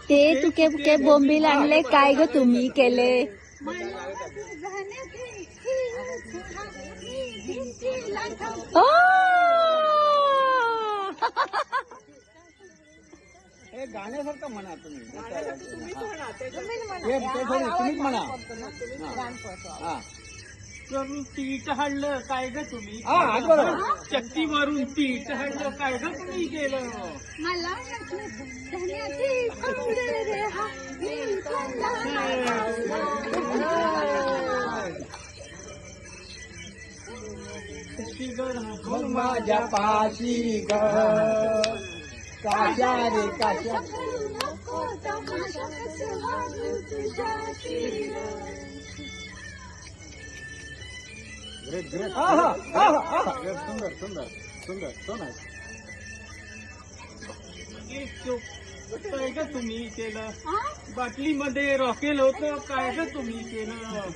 ते तुके बुके बोंबील आणले काय ग तुम्ही केले. ओ! हे गाण्यासारखं म्हणा तुम्ही. तुम्हीच म्हणा. हा. करून पीठ हाडलं काय ग तुम्ही. हा बरोबर. चक्की मारून पीठ हाडलं काय ग तुम्ही केलं. मला माझ्या पाशी ग काशा रे काशा. Great great. सुंदर सुंदर सुंदर सुंदर. काय ग तुम्ही केलं. बाटलीमध्ये रॉकेल होतं काय ग तुम्ही केलं.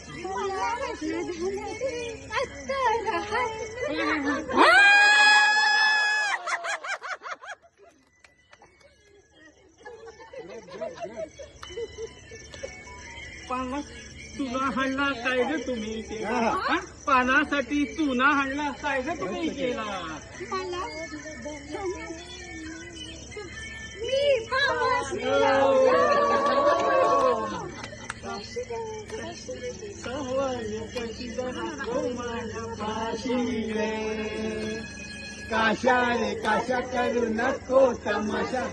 चुना हाणला काय ग तुम्ही केला. पानासाठी चुना हाणला काय ग तुम्ही केला. काशा रे काशा करू नको तमाशा.